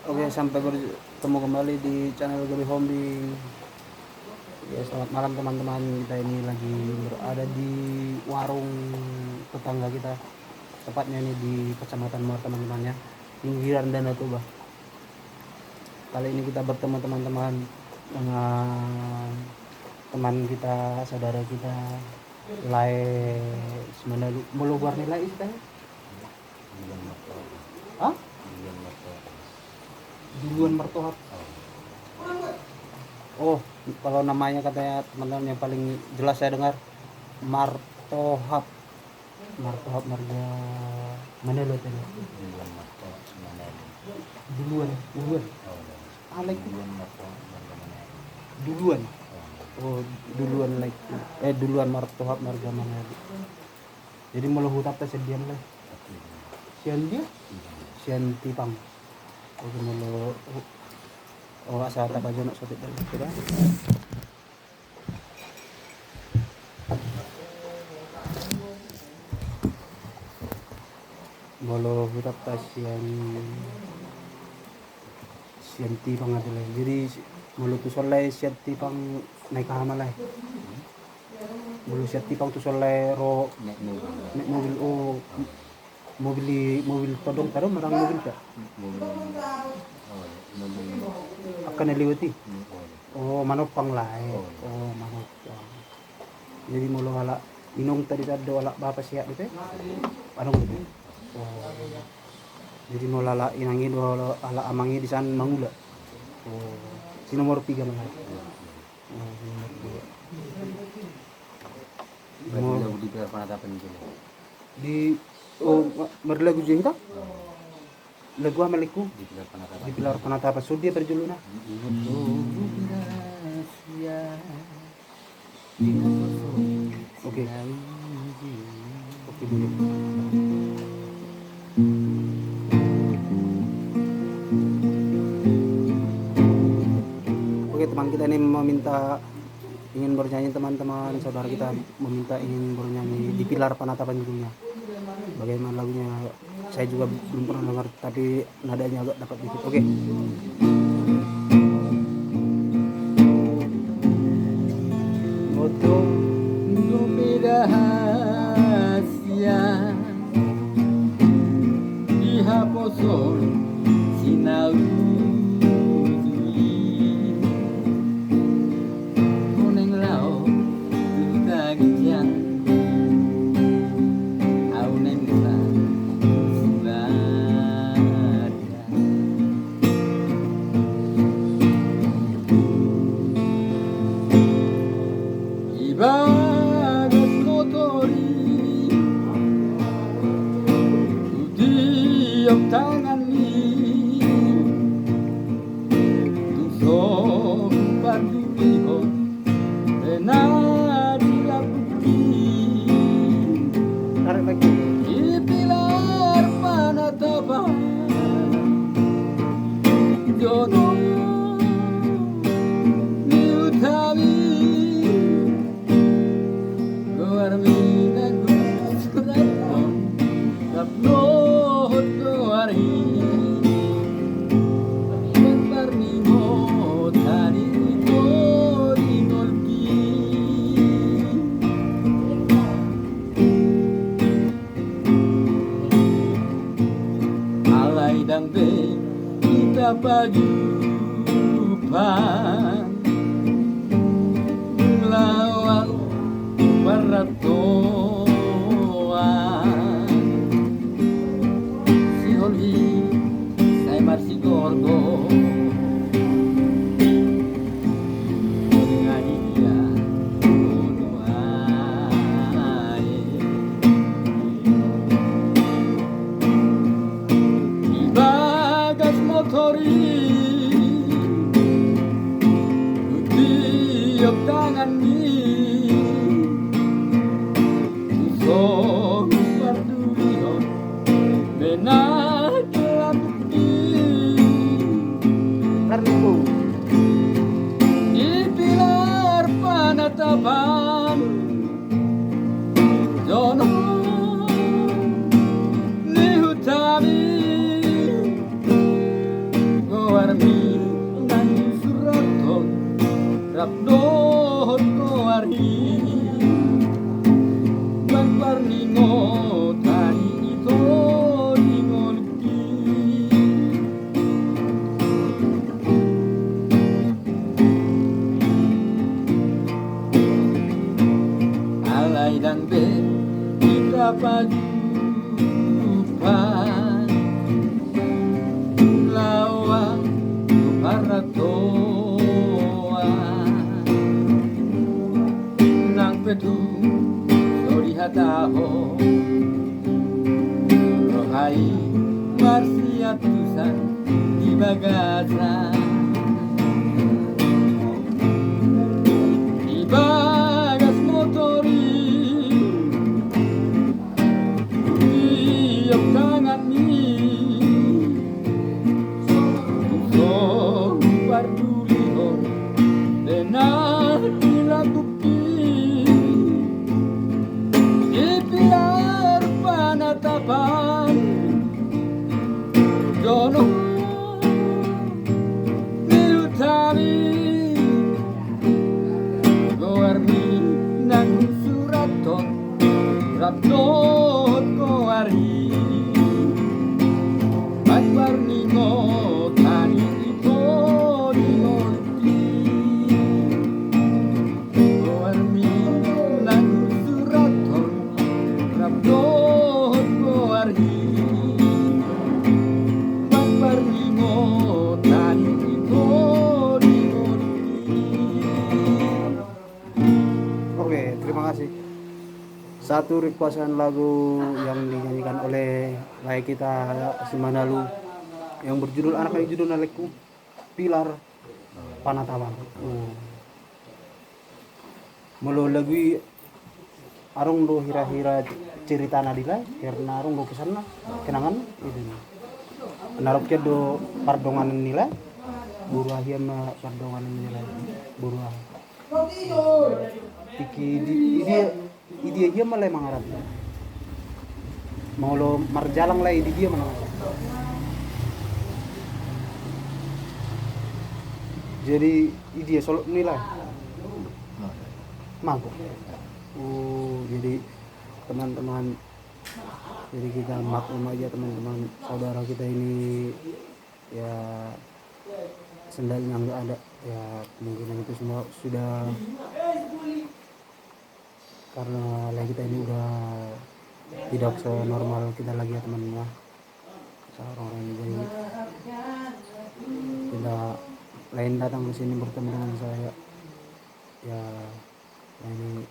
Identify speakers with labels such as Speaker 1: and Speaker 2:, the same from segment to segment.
Speaker 1: Oke, sampai bertemu kembali di channel Gabi Hombing. Ya, selamat malam teman-teman. Kita ini lagi berada di warung tetangga kita. Tepatnya ini di Kecamatan Muar teman-teman ya. Pinggiran Danau Toba. Kali ini kita bertemu teman-teman dengan teman kita, saudara kita, Lai sebenarnya mau luar nilai istilahnya. Hah? Duluan Mertohat. Oh, kalau namanya katanya teman-teman yang paling jelas saya dengar Martohat. Martohat marga mana lo tadi? Duluan. Alek duluan. Oh, duluan like duluan Martohat marga mana? Jadi meluhut apa sedian lah. Sian dia? Sian tipang. Oke, mulu asa ta ba jono sotit dali kita. Bolo hutap ta sian tipang adalah. Jadi mulu tu solai sian tipang naik kamalay. Mulu sian tipang tu solai ro nek mobil mobil todong marang mobil ka. Akan naliwati. Oh, manopang lae. Oh, manopang. Jadi mulu wala inong tadi tado wala bapa siya dito. Anong gitu? Oh. Jadi mula la inangin wala ala amangi di san mangula. Oh. Si nomor 3 man. Oh, nomor 2.
Speaker 2: Mau di penatapan dulu.
Speaker 1: Di marlagu jengka? Lagu amaliku di pilar penatapan so dia berjuluna. Oke. Oke dulu. Oke, teman kita ini ingin bernyanyi, teman-teman saudara kita ingin bernyanyi di pilar penatapan judulnya. Bagaimana lagunya saya juga belum pernah dengar, tapi nadanya agak dapat dikit. Oke.
Speaker 2: Moto rahasia dihaposon sinau kuning lau tutagijang bagas motori tiap tangan ni tusok pardihon benar dilakuki
Speaker 1: Tarik lagi.
Speaker 2: ipilar panatapan jono niutami Armina Gusraton Kaplohot Doari Parnimo Tari Tori Molki Alay Dambe Kita pajupan Lawal Baratoan si Holgi saya masih gorgo dengan dia di bagas motori tiap tangan ni Pardurion benar telah bukti siatusan di bagasan. Di bagas motori tiap tangan ini so peduli benar bila bukti dibiar panatapan jono diutami goarmi nang suraton raton goari Akbar ningo tani ito ningolti goarmi nang suraton raton goari Akbar ningo tani ito ningolti.
Speaker 1: Oke, terima kasih. Satu requestan lagu yang dinyanyikan oleh lai kita si Manalu yang berjudul anak yang judul Nalekku Pilar Panataban. Melo lagu arung do hira-hira cerita nadila karena arung do kesana kenangan itu. Naroknya do pardongan nila buruah ma pardongan nila buruah. Dia dia malah mangarap. Mau lo marjalang lah dia mana. Jadi dia solo nilai. Mangkuk. Jadi teman-teman, jadi kita maklum aja teman-teman saudara kita ini ya sendalnya nggak ada ya kemungkinan itu semua sudah karena lagi kita ini udah tidak senormal kita lagi ya teman-teman. Seorang jadi tidak lain datang ke sini bertemu dengan saya ya ini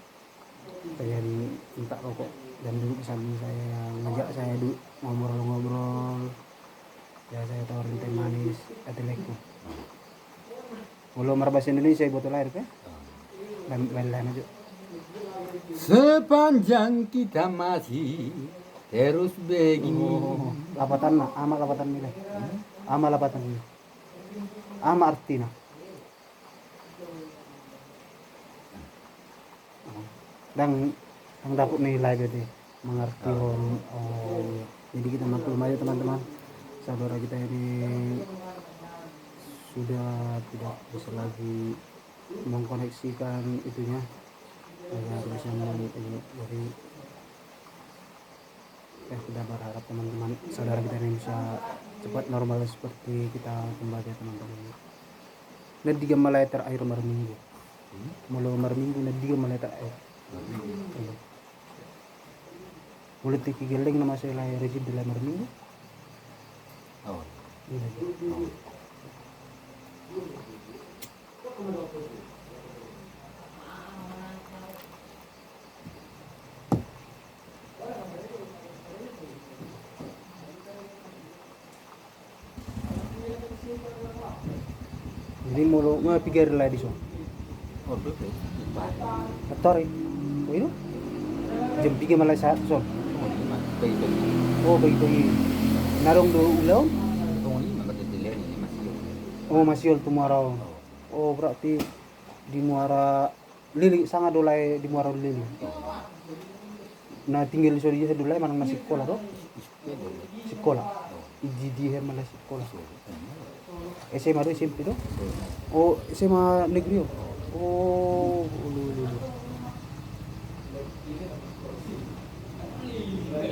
Speaker 1: pengen minta rokok dan duduk di samping saya ngajak saya duduk ngobrol-ngobrol ya saya tawarin teh manis atelekku belum bahasa Indonesia botol air kan lain aja.
Speaker 2: Sepanjang kita masih terus begini.
Speaker 1: Lapatan mah, ama lapatan nilai. Ama lapatan nilai. Ama artina. Dan yang dapat nilai berarti mengerti jadi kita maklum aja teman-teman. Saudara kita ini sudah tidak bisa lagi mengkoneksikan itunya. Ya bisa jadi kita berharap teman-teman saudara kita ini bisa cepat normal seperti kita kembali ya teman-teman. Nadiga malay terakhir marminggu. Mulu marminggu nadiga malay terakhir. Mulai tiki geleng nama saya lahir rejim di marminggu.
Speaker 2: Oh.
Speaker 1: Jadi mau pikir lah di sana.
Speaker 2: Oh, betul.
Speaker 1: Betul itu jam 3 malah saat son. Oh bagi narong do ulaw. Oh masih tu muara. Oh berarti di muara lili sangat dolai di muara lili. Nah tinggal di sini dolai mana masih sekolah tuh. Sekolah. Iji dia malah sekolah. SMA tu SMP tu? Oh SMA negeri. Oh lulu.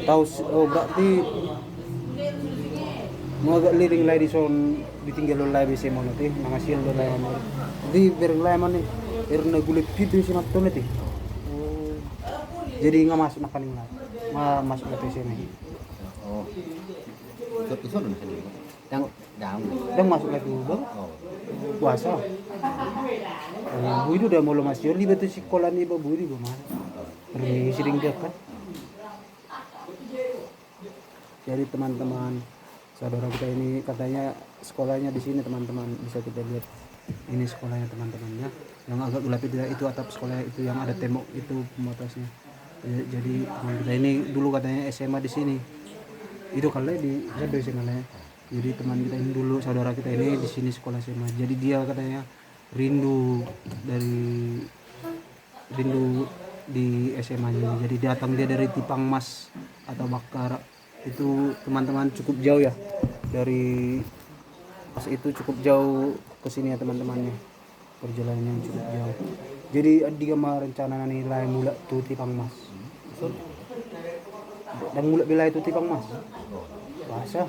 Speaker 1: Tahu berarti mau agak liring lagi di son ditinggal oleh bisa mau nanti nangasil oleh mana. Jadi berlai mana? Erna gule pitu si matto nanti. Oh jadi nggak masuk makan ini lah. Nggak masuk ke sini.
Speaker 2: Oh. Itu sudah sendiri. Yang
Speaker 1: masuk lagi bang.
Speaker 2: Oh.
Speaker 1: Puasa. Bu itu udah mau lemas joli betul sekolah nih bu itu gimana? Pergi sering dia kan. Jadi teman-teman saudara kita ini katanya sekolahnya di sini teman-teman, bisa kita lihat ini sekolahnya teman-temannya yang agak gelap itu atap sekolah itu yang ada tembok itu pembatasnya. Jadi teman kita ini dulu katanya SMA di sini itu kali di Sedo SMA. Jadi teman kita ini dulu saudara kita ini di sini sekolah SMA, jadi dia katanya rindu di SMA nya, jadi datang dia dari Tipang Mas atau Bakar itu teman-teman, cukup jauh ya dari pas itu, cukup jauh ke sini ya teman-temannya, perjalanannya cukup jauh. Jadi dia mah rencana nilai mula tuh Tipang Mas dan mula bila itu Tipang Mas bahasa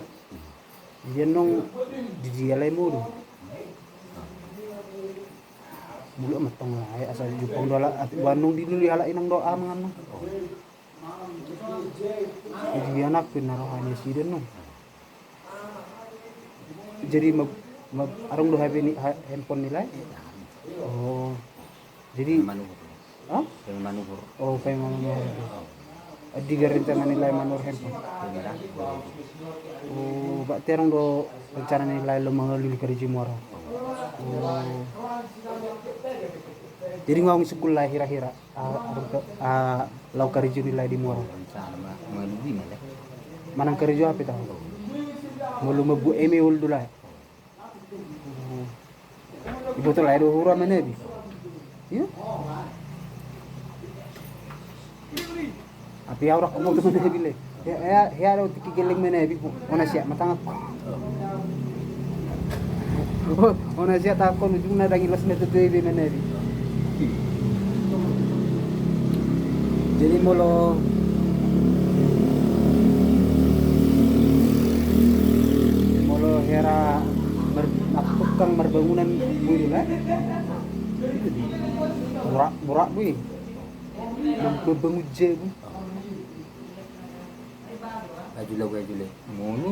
Speaker 1: dia nong di dia lemu tuh mula matang lah asal Jepang dola Bandung di dulu halak inang doa mangan jadi anak pinarohannya sih dan nong jadi arung do handphone nilai. Oh, jadi
Speaker 2: Manuhur.
Speaker 1: ah
Speaker 2: Dengan manuhur.
Speaker 1: oh kayak mana di rencana nilai manur handphone.
Speaker 2: Merah.
Speaker 1: Oh, berarti arung do rencana nilai lo mengalih kerja muara. Oh, jadi ngawang sekolah hira-hira arung ke lau kerja nilai di muara.
Speaker 2: Rencana mengalui malah.
Speaker 1: Manang kerja apa tahu? Mulu mebu eme ul dulai. Ibu tu lai do hura mana bi? Ya. Api awrak kamu tu mana bi le? Ya ada tiki geling mana bi? Ona siap matang aku. Ona siap takon ujung na dangilas na tu bi mana bi? Jadi mulu hera tukang merbangunan bui lah burak bui membangun je bu
Speaker 2: Ajule mono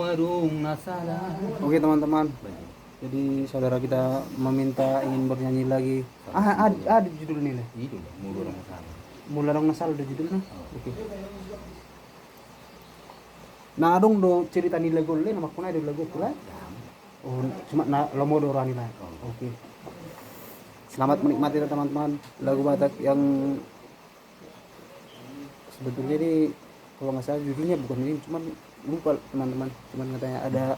Speaker 2: warung nasala.
Speaker 1: oke teman-teman, jadi saudara kita meminta ingin bernyanyi lagi. Ada judul nih lah,
Speaker 2: Itu mulu orang nasala.
Speaker 1: mula dong nasal ada judulnya. Oke. Nah dong do cerita nih lagu le nama kuna ada lagu tu lah. Oh, cuma lomo do rani lah. Oke. Selamat menikmati teman-teman lagu Batak yang sebetulnya ini kalau nggak salah judulnya bukan ini, cuman lupa teman-teman, cuman katanya ada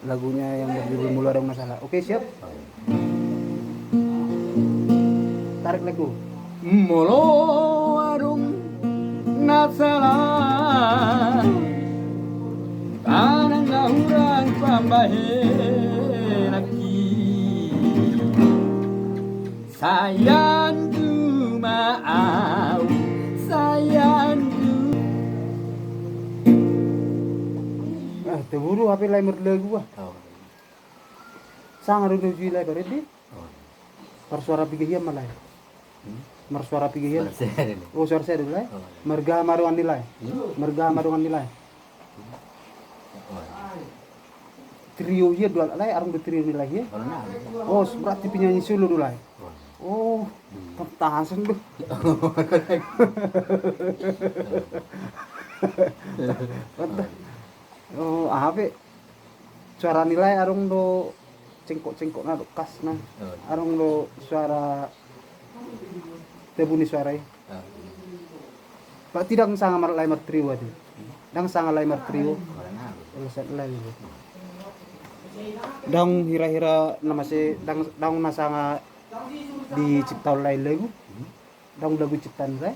Speaker 1: lagunya yang berjudul Mula Ada Masalah. Oke siap, tarik lagu.
Speaker 2: Molo warung nasala. Tanang lahurang pambahe laki. Sayang maau, sayang
Speaker 1: Terburu HP lain berlagu ah. Sang ada tujuh lain berarti. Persuara pigihian malah. Mersuara pigihian. Oh suara saya dulu lah. Merga maruan nilai. Merga maruan nilai. Trio dia dua lah, arung trio nilai ya. Oh berarti penyanyi solo dulu lah. Oh, ketahasan tuh. Oh, apa? Suara nilai arung do cengkok na do kas na. Arung do suara tebuni suara. Pak tidak sangat marlai trio itu. Dang sangat lai trio. Alasan lai. Dang hira-hira nama si dang nasanga di cipta lain lagu. Dang lagu ciptaan saya.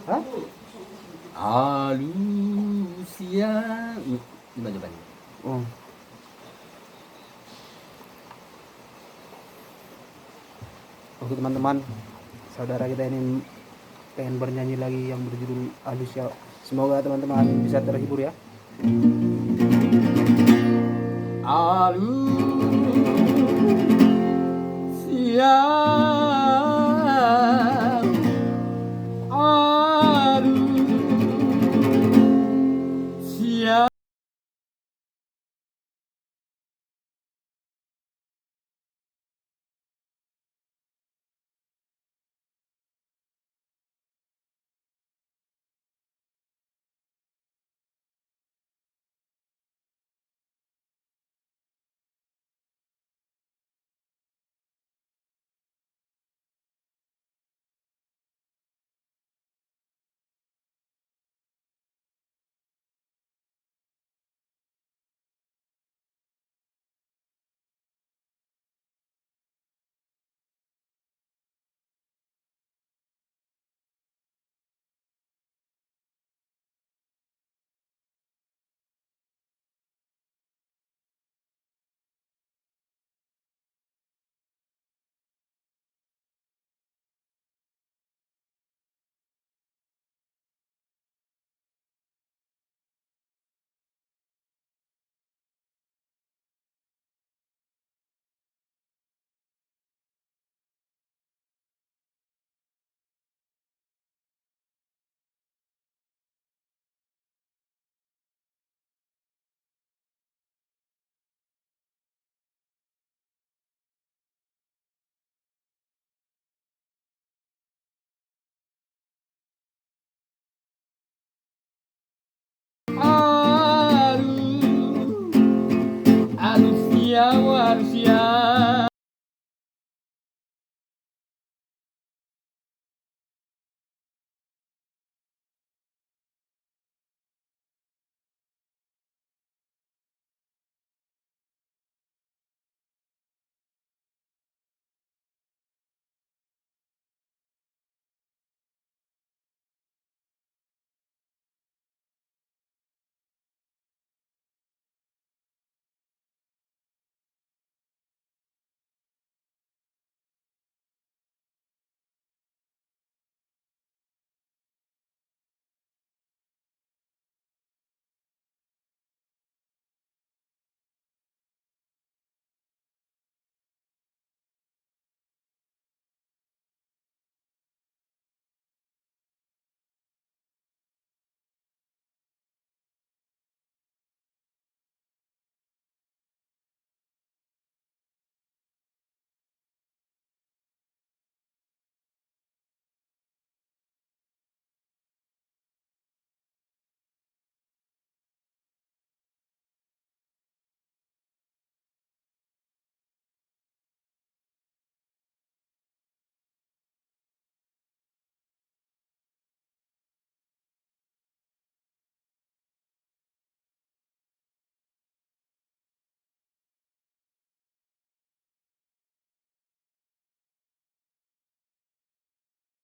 Speaker 1: Hah?
Speaker 2: Alusia. Gimana coba?
Speaker 1: Oh. Oke teman-teman, saudara kita ini pengen bernyanyi lagi yang berjudul Alusia. Semoga teman-teman bisa terhibur ya.
Speaker 2: Alusia.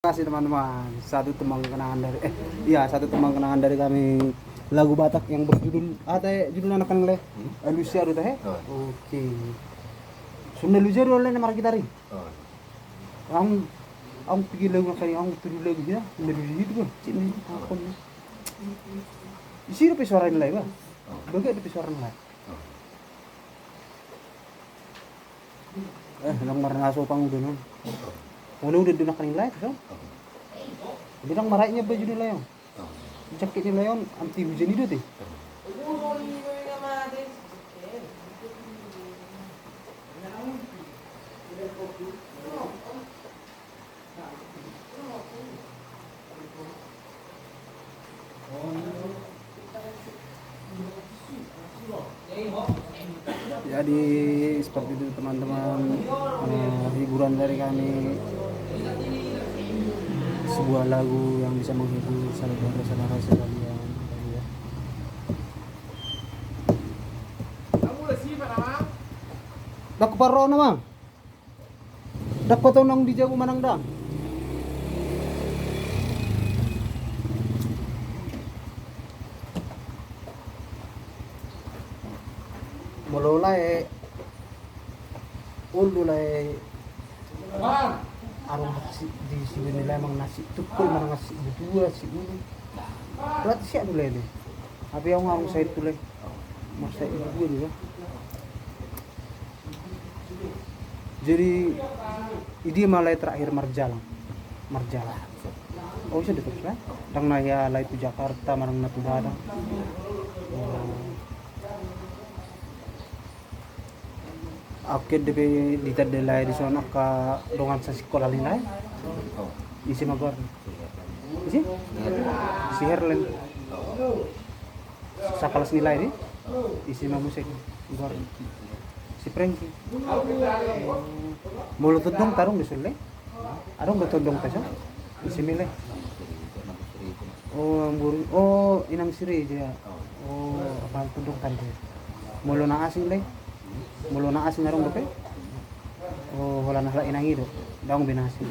Speaker 1: Kasih teman-teman, satu tembang kenangan dari kami, lagu Batak yang berjudul judul anak leh Lucia teh. Oke. Sunda Lucia oleh nama kita ri. Ang pikir lagu kali ang tulis lagu ya, dari itu kan. Cini apa ni? Isi ada suara nilai ba? Bagai ada suara nilai. Lang maranaso pang udah non. Udah dunakan nilai so. Jadi lang maraknya baju nilai yang. Jaket nilai yang anti hujan itu teh. Jadi seperti itu teman-teman, hiburan dari kami, sebuah lagu yang bisa menghibur saudara-saudara sekalian. Dak paro na bang, dak patong nang di jago manang dang. Mulai ululai arung di sini nilai mang nasi tukul mang nasi berdua si ulu berarti siap dulu ini tapi yang ngomong saya itu leh masa itu juga jadi ini malah terakhir marjalang oh bisa ditulis lah dang naya lah itu Jakarta marang natu badang Oke, DP ditadalay di sana ka dongan sa sekolah linay. Isi magor. Isi? Si Herlen. Sa kelas nilai ni. Isi musik. Gor. Si Frankie. Mulut dong tarung di sule. Arong betodong ta siya. Isi mile. Oh, ambur. Oh, inang siri dia. Oh, apal tudong tadi. Mulo na asing le. Mulo na asin narong dope. Oh, wala na hala inangi do. Daong binasi.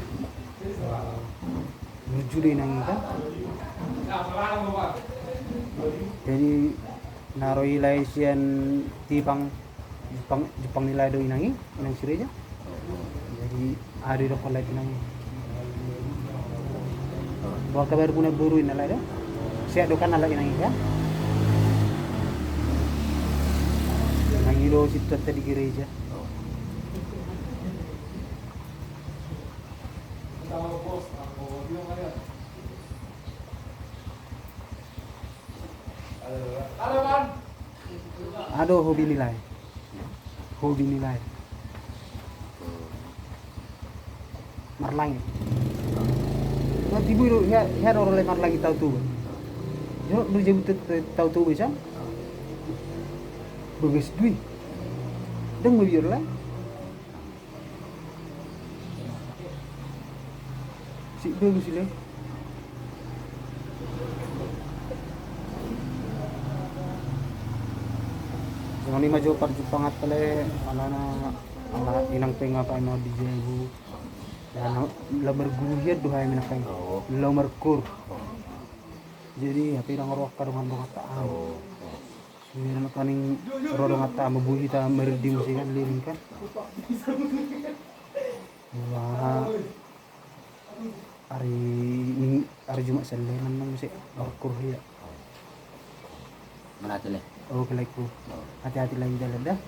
Speaker 1: Lucu deh inangi kan. Jadi naroi lai sian Jepang nilai do inangi sirinya. Jadi hari do kolai inangi. Bawa kabar guna buru inalai do. Siap do kan ala inangi kan. Nangilo situ tadi gereja. Aduh hobi nilai. Marlangi. Nanti bu ya orang lain marlangi tahu tuh. Yo lu jadi tahu tuh bisa. Bagus duit. Deng biar lah. Si bagus le. Yang ni maju perjupangat pale ala inang penga pa mo di jago. Dan lamar guruhya duhay minakai. Lamar kur. Jadi api nang roh kadungan bunga taan. Meron kaning rodong at mabuhi ta merdi musikan liring kan. Wah. Ari Jumat Seleman nang musik berkur ya.
Speaker 2: Mana tu leh?
Speaker 1: Oh kelaiku. Hati-hati lagi jalan dah.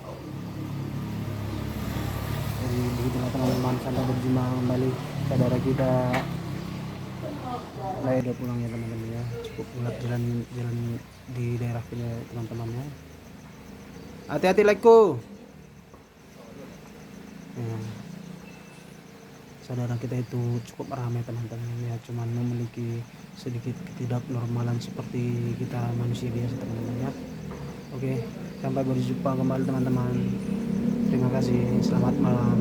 Speaker 1: Jadi begitulah teman-teman, sampai berjumpa kembali saudara kita. Lah udah pulang ya teman-teman ya. Cukup ulat jalan di daerah kita teman-temannya. Hati-hati laiku. Ya. Saudara kita itu cukup ramai teman-teman ya, cuman memiliki sedikit ketidaknormalan seperti kita manusia biasa teman-teman ya. Oke, sampai berjumpa kembali teman-teman. Terima kasih, selamat malam.